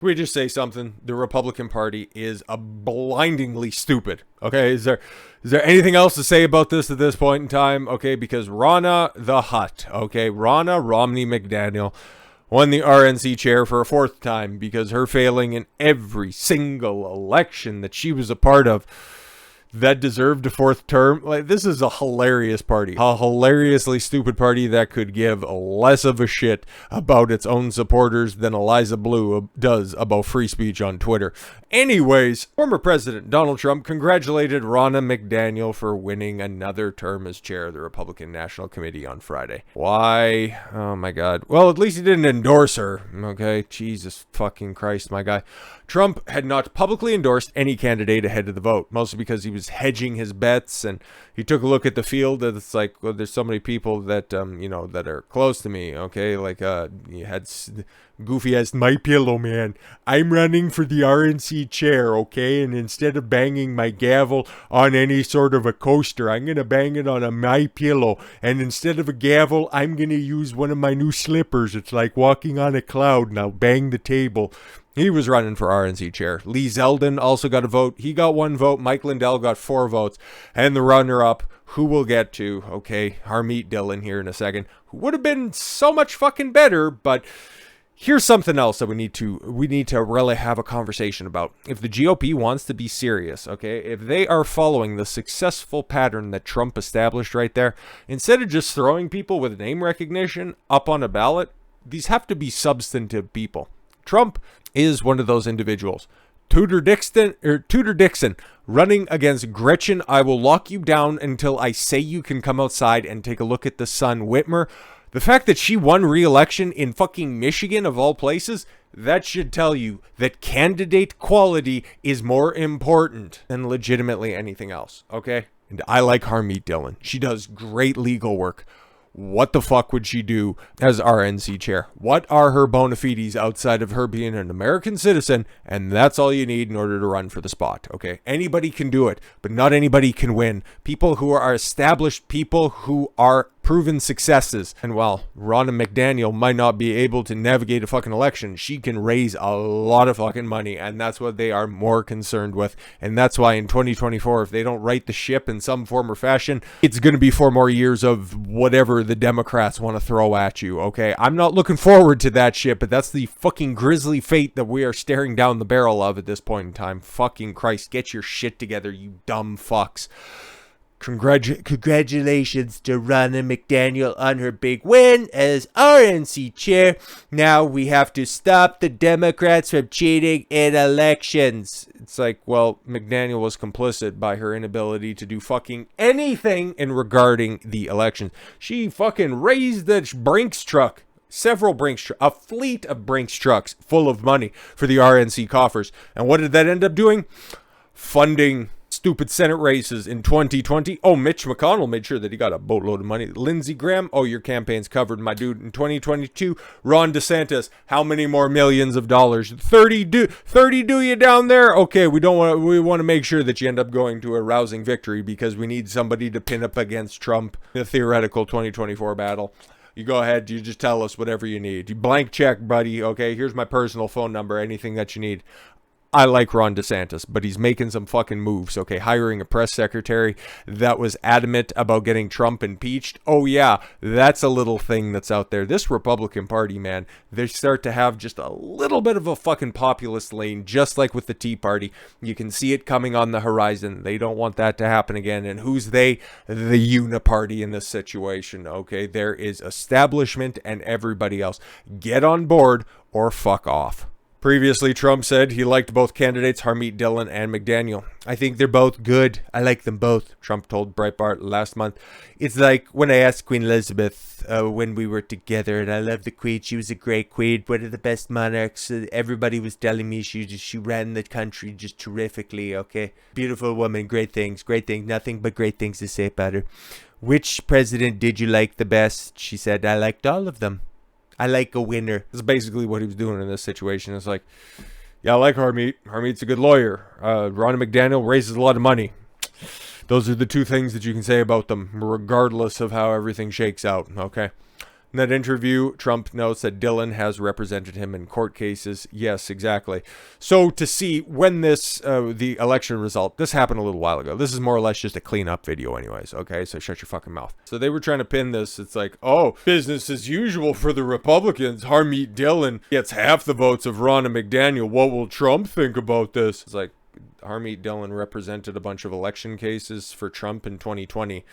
We just say something. The Republican Party is a blindingly stupid. Okay, is there anything else to say about this at this point in time? Okay, because Ronna the Hutt, okay, Ronna Romney McDaniel won the RNC chair for a fourth time because her failing in every single election that she was a part of that deserved a fourth term. Like, this is a hilarious party. A hilariously stupid party that could give less of a shit about its own supporters than Eliza Blue does about free speech on Twitter. Anyways, former President Donald Trump congratulated Ronna McDaniel for winning another term as chair of the Republican National Committee on Friday. Why? Oh my God. Well, at least he didn't endorse her. Okay, Jesus fucking Christ, my guy. Trump had not publicly endorsed any candidate ahead of the vote, mostly because he was hedging his bets, and he took a look at the field, and it's like, well, there's so many people that, that are close to me, okay? Like, you had goofy-ass My Pillow Man. I'm running for the RNC chair, okay? And instead of banging my gavel on any sort of a coaster, I'm going to bang it on a My Pillow. And instead of a gavel, I'm going to use one of my new slippers. It's like walking on a cloud, and I'll bang the table. He was running for RNC chair. Lee Zeldin also got a vote. He got 1 vote. Mike Lindell got 4 votes. And the runner-up, who we'll get to, okay, Harmeet Dhillon here in a second, who would have been so much fucking better, but here's something else that we need to really have a conversation about. If the GOP wants to be serious, okay, if they are following the successful pattern that Trump established right there, instead of just throwing people with name recognition up on a ballot, these have to be substantive people. Trump is one of those individuals. Tudor Dixon running against Gretchen, I will lock you down until I say you can come outside and take a look at the sun, Whitmer. The fact that she won re-election in fucking Michigan, of all places, that should tell you that candidate quality is more important than legitimately anything else, okay? And I like Harmeet Dhillon. She does great legal work. What the fuck would she do as RNC chair? What are her bona fides outside of her being an American citizen? And that's all you need in order to run for the spot, okay? Anybody can do it, but not anybody can win. People who are established, people who are proven successes. And while Ronna McDaniel might not be able to navigate a fucking election, she can raise a lot of fucking money, and that's what they are more concerned with. And that's why in 2024, if they don't right the ship in some form or fashion, it's going to be 4 more years of whatever the Democrats want to throw at you, okay? I'm not looking forward to that shit, but that's the fucking grisly fate that we are staring down the barrel of at this point in time. Fucking Christ, get your shit together, you dumb fucks. Congratulations to Ronna McDaniel on her big win as RNC chair. Now we have to stop the Democrats from cheating in elections. It's like, well, McDaniel was complicit by her inability to do fucking anything in regarding the elections. She fucking raised the Brinks truck. A fleet of Brinks trucks full of money for the RNC coffers. And what did that end up doing? Funding stupid Senate races in 2020. Oh, Mitch McConnell made sure that he got a boatload of money. Lindsey Graham, oh, your campaign's covered, my dude. In 2022, Ron DeSantis, how many more millions of dollars? 30 do you down there? Okay, we want to make sure that you end up going to a rousing victory because we need somebody to pin up against Trump in a theoretical 2024 battle. You go ahead, you just tell us whatever you need. You blank check, buddy, okay? Here's my personal phone number, anything that you need. I like Ron DeSantis, but he's making some fucking moves, okay? Hiring a press secretary that was adamant about getting Trump impeached. Oh, yeah, that's a little thing that's out there. This Republican Party, man, they start to have just a little bit of a fucking populist lane, just like with the Tea Party. You can see it coming on the horizon. They don't want that to happen again. And who's they? The Uniparty in this situation, okay? There is establishment and everybody else. Get on board or fuck off. Previously, Trump said he liked both candidates, Harmeet Dhillon and McDaniel. I think they're both good. I like them both, Trump told Breitbart last month. It's like when I asked Queen Elizabeth when we were together, and I love the Queen. She was a great Queen, one of the best monarchs. Everybody was telling me she ran the country just terrifically, okay? Beautiful woman, great things, nothing but great things to say about her. Which president did you like the best? She said, I liked all of them. I like a winner. This is basically what he was doing in this situation. It's like, yeah, I like Harmeet. Harmeet's a good lawyer. Ronna McDaniel raises a lot of money. Those are the two things that you can say about them, regardless of how everything shakes out, okay? In that interview, Trump notes that Dhillon has represented him in court cases. Yes, exactly. So to see when this, the election result, this happened a little while ago. This is more or less just a cleanup video anyways, okay? So shut your fucking mouth. So they were trying to pin this. It's like, oh, business as usual for the Republicans. Harmeet Dhillon gets half the votes of Ronna McDaniel. What will Trump think about this? It's like, Harmeet Dhillon represented a bunch of election cases for Trump in 2020.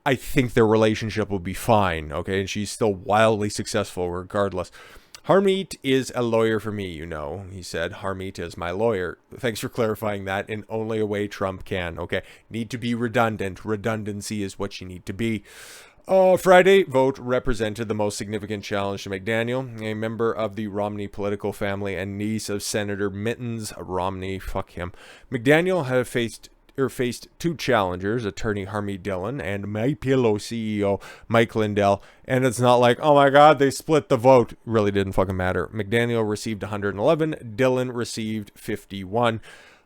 I think their relationship will be fine, okay? And she's still wildly successful regardless. Harmeet is a lawyer for me, you know. He said, Harmeet is my lawyer. Thanks for clarifying that in only a way Trump can, okay? Need to be redundant. Redundancy is what you need to be. Friday vote represented the most significant challenge to McDaniel, a member of the Romney political family and niece of Senator Mittens Romney. Fuck him. McDaniel had faced two challengers, attorney Harmeet Dhillon and MyPillow CEO Mike Lindell, and it's not like, oh my god, they split the vote. Really didn't fucking matter. McDaniel received 111, Dhillon received 51.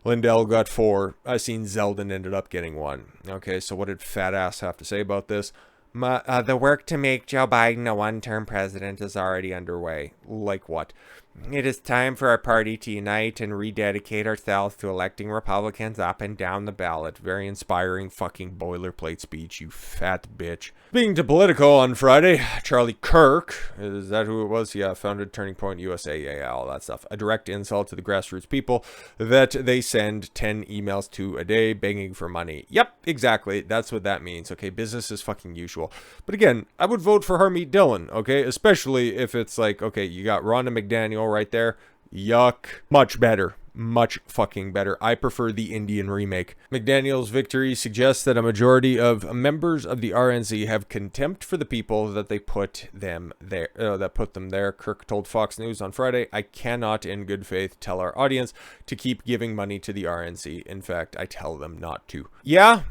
Lindell got 4. I seen Zeldin ended up getting 1. Okay, so what did fat ass have to say about this? The work to make Joe Biden a one-term president is already underway. Like what? It is time for our party to unite and rededicate ourselves to electing Republicans up and down the ballot. Very inspiring fucking boilerplate speech, you fat bitch. Speaking to Politico on Friday, Charlie Kirk, is that who it was? Yeah, founded Turning Point USA, yeah, all that stuff. A direct insult to the grassroots people that they send 10 emails to a day begging for money. Yep, exactly. That's what that means. Okay, business is fucking usual. But again, I would vote for Harmeet Dhillon, okay? Especially if it's like, okay, you got Ronna McDaniel right there. Yuck. Much better. Much fucking better. I prefer the Indian remake. McDaniel's victory suggests that a majority of members of the RNC have contempt for the people that they put them there. Kirk told Fox News on Friday, "I cannot, in good faith, tell our audience to keep giving money to the RNC. In fact, I tell them not to." Yeah.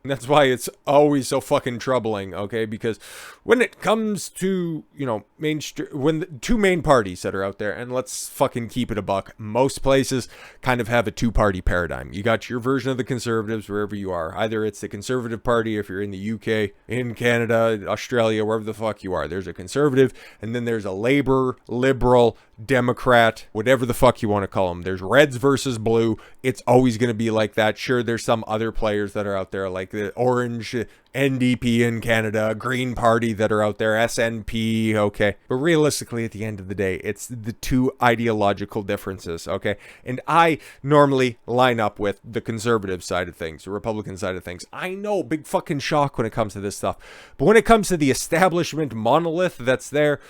That's why it's always so fucking troubling, okay? Because when it comes to, you know, when the two main parties that are out there, and let's fucking keep it a buck, most places kind of have a two-party paradigm. You got your version of the conservatives wherever you are. Either it's the Conservative Party if you're in the UK, in Canada, Australia, wherever the fuck you are. There's a conservative, and then there's a Labour, Liberal, Democrat, whatever the fuck you want to call them. There's reds versus blue. It's always going to be like that. Sure, there's some other players that are out there, like the Orange NDP in Canada, Green Party that are out there, SNP, okay. But realistically, at the end of the day, it's the two ideological differences, okay? And I normally line up with the conservative side of things, the Republican side of things. I know, big fucking shock when it comes to this stuff. But when it comes to the establishment monolith that's there,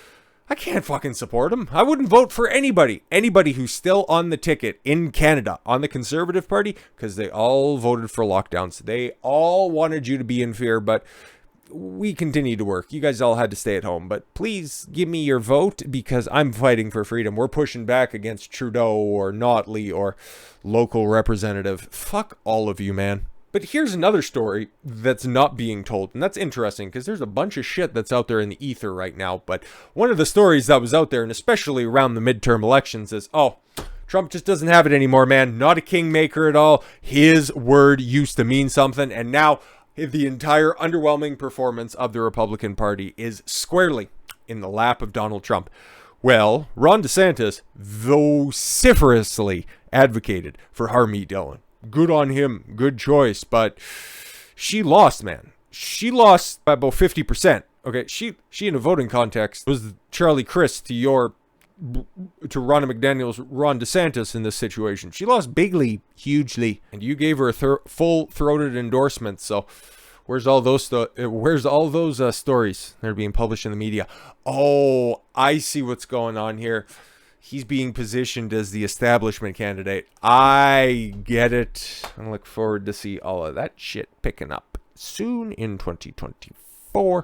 I can't fucking support him. I wouldn't vote for anybody who's still on the ticket in Canada on the Conservative Party, because they all voted for lockdowns. They all wanted you to be in fear, but we continue to work. You guys all had to stay at home, but please give me your vote because I'm fighting for freedom. We're pushing back against Trudeau or Notley or local representative. Fuck all of you, man. But here's another story that's not being told, and that's interesting because there's a bunch of shit that's out there in the ether right now. But one of the stories that was out there, and especially around the midterm elections, is, oh, Trump just doesn't have it anymore, man. Not a kingmaker at all. His word used to mean something, and now the entire underwhelming performance of the Republican Party is squarely in the lap of Donald Trump. Well, Ron DeSantis vociferously advocated for Harmeet Dhillon. Good on him. Good choice. But she lost, man. She lost by about 50%. Okay, she in a voting context was Charlie Crist to Ronna McDaniel's Ron DeSantis in this situation. She lost bigly, hugely, and you gave her a full-throated endorsement. So where's all those stories that are being published in the media? Oh, I see what's going on here. He's being positioned as the establishment candidate. I get it. I look forward to see all of that shit picking up soon in 2024.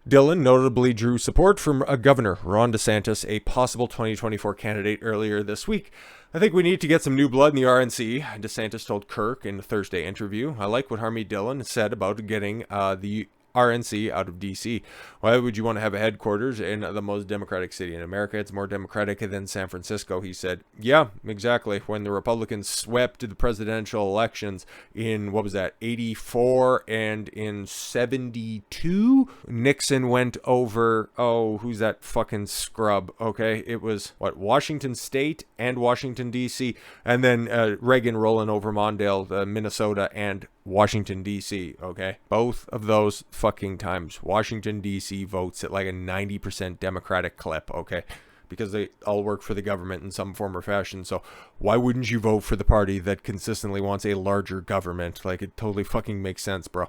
Dhillon notably drew support from Governor Ron DeSantis, a possible 2024 candidate, earlier this week. I think we need to get some new blood in the RNC, DeSantis told Kirk in a Thursday interview. I like what Harmeet Dhillon said about getting the RNC out of DC. Why would you want to have a headquarters in the most democratic city in America? It's more democratic than San Francisco, he said. Yeah, exactly. When the Republicans swept the presidential elections in, what was that, 84 and in 72, Nixon went over, who's that fucking scrub? Okay, it was, Washington State and Washington, D.C., and then Reagan rolling over Mondale, Minnesota, and Washington, D.C., okay? Both of those fucking times, Washington, D.C. votes at like a 90% Democratic clip, okay? Because they all work for the government in some form or fashion. So why wouldn't you vote for the party that consistently wants a larger government? Like, it totally fucking makes sense, bro.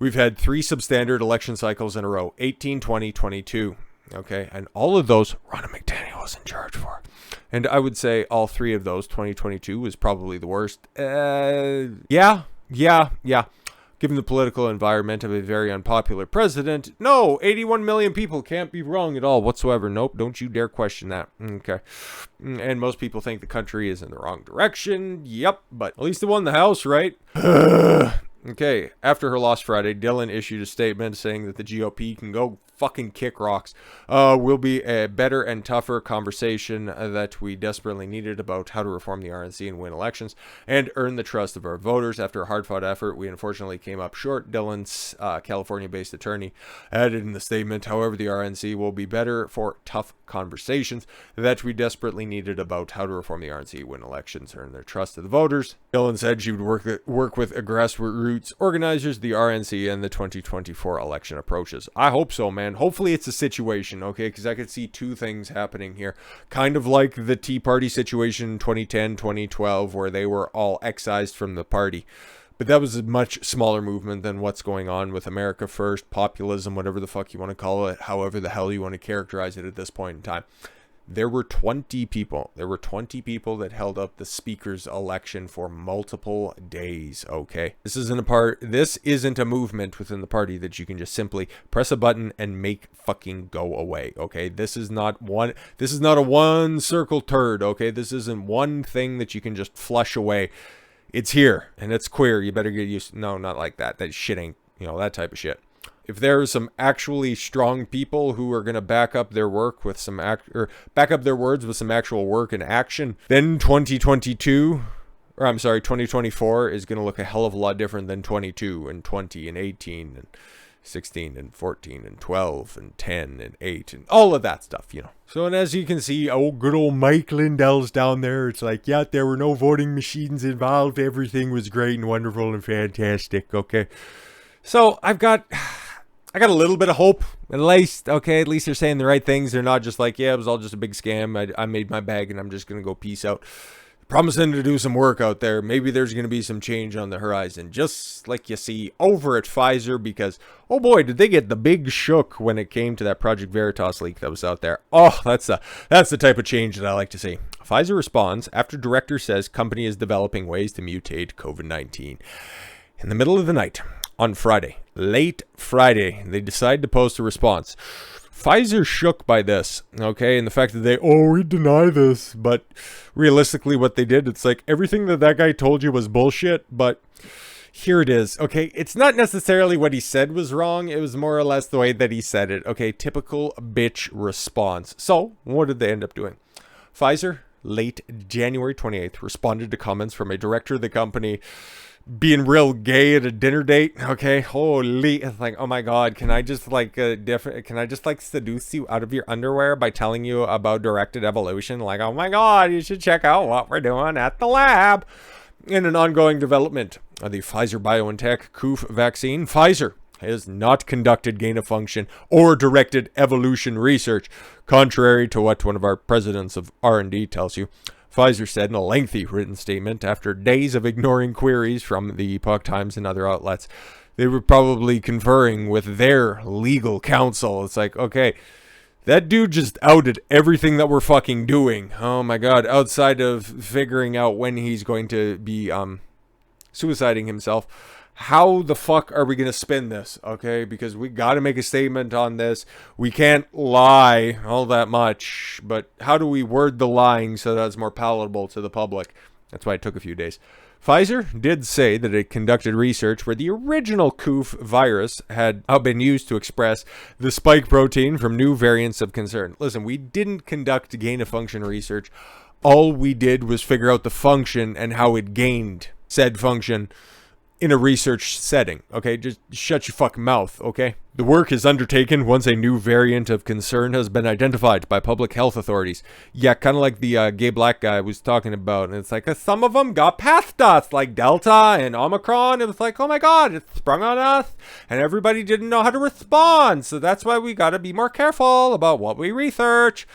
We've had 3 substandard election cycles in a row, 18, 20, 22, okay? And all of those, Ronna McDaniel was in charge for. And I would say all 3 of those, 2022 was probably the worst. Yeah. Given the political environment of a very unpopular president, no, 81 million people can't be wrong at all whatsoever. Nope, don't you dare question that. Okay. And most people think the country is in the wrong direction. Yep, but at least it won the House, right? Okay, after her loss Friday, Dhillon issued a statement saying that the GOP can go fucking kick rocks. Will be a better and tougher conversation that we desperately needed about how to reform the RNC and win elections and earn the trust of our voters. After a hard-fought effort, we unfortunately came up short. Dhillon's California-based attorney added in the statement, however, the RNC will be better for tough conversations that we desperately needed about how to reform the RNC, win elections, earn their trust of the voters. Dhillon said she would work with grassroots organizers, the RNC, and the 2024 election approaches. I hope so, man. Hopefully it's a situation, okay? Because I could see 2 things happening here. Kind of like the Tea Party situation in 2010, 2012, where they were all excised from the party. But that was a much smaller movement than what's going on with America First, populism, whatever the fuck you want to call it, however the hell you want to characterize it at this point in time. There were 20 people. There were 20 people that held up the speaker's election for multiple days, okay? This isn't a movement within the party that you can just simply press a button and make fucking go away, okay? This is not a one circle turd, okay? This isn't one thing that you can just flush away. It's here, and it's queer. You better get used to... No, not like that. That shit ain't, that type of shit. If there are some actually strong people who are going to back up their work with some back up their words with some actual work and action, then 2024 is going to look a hell of a lot different than 22 and 20 and 18 and 16 and 14 and 12 and 10 and 8 and all of that stuff, So, and as you can see, good old Mike Lindell's down there. It's like, yeah, there were no voting machines involved. Everything was great and wonderful and fantastic, okay? So, I got a little bit of hope, at least, okay? At least they're saying the right things. They're not just like, yeah, it was all just a big scam. I made my bag and I'm just going to go peace out. Promising to do some work out there. Maybe there's going to be some change on the horizon, just like you see over at Pfizer, because, oh boy, did they get the big shook when it came to that Project Veritas leak that was out there. Oh, that's the type of change that I like to see. Pfizer responds after director says company is developing ways to mutate COVID-19. In the middle of the night, on Friday, late Friday, they decide to post a response. Pfizer shook by this, okay, and the fact that we deny this, but realistically what they did, it's like everything that guy told you was bullshit, but here it is, okay? It's not necessarily what he said was wrong, it was more or less the way that he said it, okay? Typical bitch response. So, what did they end up doing? Pfizer, late January 28th, responded to comments from a director of the company being real gay at a dinner date, okay? Holy, it's like, oh my god, can I just seduce you out of your underwear by telling you about directed evolution? Like, oh my god, you should check out what we're doing at the lab. In an ongoing development of the Pfizer-BioNTech COOF vaccine, Pfizer has not conducted gain-of-function or directed evolution research, contrary to what one of our presidents of R&D tells you. Pfizer said in a lengthy written statement after days of ignoring queries from the Epoch Times and other outlets. They were probably conferring with their legal counsel. It's like, okay, that dude just outed everything that we're fucking doing. Oh my god, outside of figuring out when he's going to be suiciding himself. How the fuck are we going to spin this, okay? Because we got to make a statement on this. We can't lie all that much, but how do we word the lying so that it's more palatable to the public? That's why it took a few days. Pfizer did say that it conducted research where the original COOF virus had been used to express the spike protein from new variants of concern. Listen, we didn't conduct gain-of-function research. All we did was figure out the function and how it gained said function in a research setting, okay? Just shut your fucking mouth, okay? The work is undertaken once a new variant of concern has been identified by public health authorities. Yeah, kind of like the gay black guy was talking about. And it's like, some of them got past us, like Delta and Omicron. It was like, oh my God, it sprung on us. And everybody didn't know how to respond. So that's why we got to be more careful about what we research.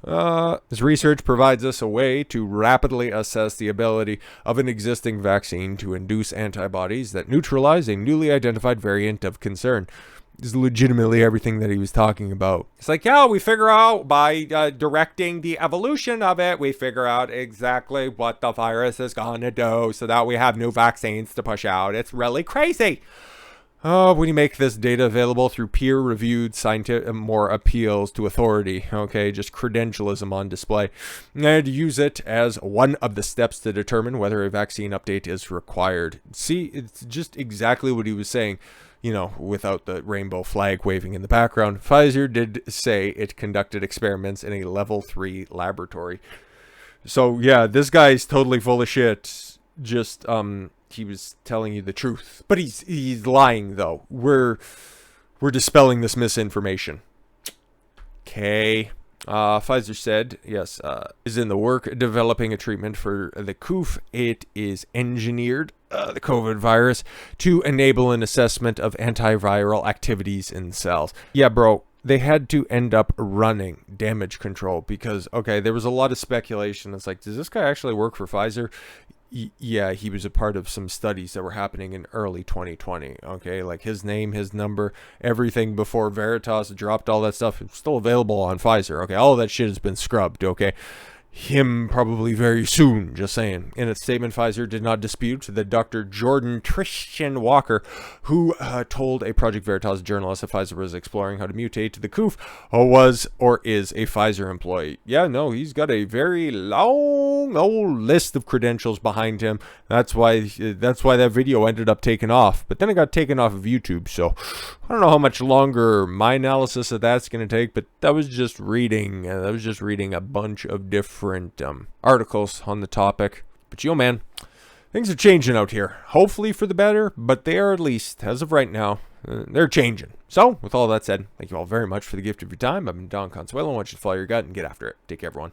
This research provides us a way to rapidly assess the ability of an existing vaccine to induce antibodies that neutralize a newly identified variant of concern. This is legitimately everything that he was talking about. It's like, yeah, we figure out by directing the evolution of it, we figure out exactly what the virus is going to do so that we have new vaccines to push out. It's really crazy. When you make this data available through peer-reviewed scientific, more appeals to authority, okay, just credentialism on display, and use it as one of the steps to determine whether a vaccine update is required. See, it's just exactly what he was saying, you know, without the rainbow flag waving in the background. Pfizer did say it conducted experiments in a level 3 laboratory. So, yeah, this guy's totally full of shit. Just, he was telling you the truth, but he's lying though. We're dispelling this misinformation. Okay. Pfizer said, yes, is in the work developing a treatment for the COOF. It is engineered, the COVID virus, to enable an assessment of antiviral activities in cells. Yeah, bro. They had to end up running damage control because, okay, there was a lot of speculation. It's like, does this guy actually work for Pfizer? Yeah, he was a part of some studies that were happening in early 2020, okay? Like his name, his number, everything before Veritas dropped all that stuff. It's still available on Pfizer, okay? All of that shit has been scrubbed, okay? Him probably very soon, just saying. In a statement, Pfizer did not dispute that Dr. Jordon Trishton Walker, who told a Project Veritas journalist that Pfizer was exploring how to mutate the COOF, was or is a Pfizer employee. Yeah, no, he's got a very long old list of credentials behind him. That's why that video ended up taken off. But then it got taken off of YouTube, so I don't know how much longer my analysis of that's going to take, but that was just reading a bunch of different articles on the topic. But yo, man, things are changing out here. Hopefully for the better, but they are, at least as of right now, they're changing. So, with all that said, thank you all very much for the gift of your time. I've been Don Consuelo. I want you to follow your gut and get after it. Take care, everyone.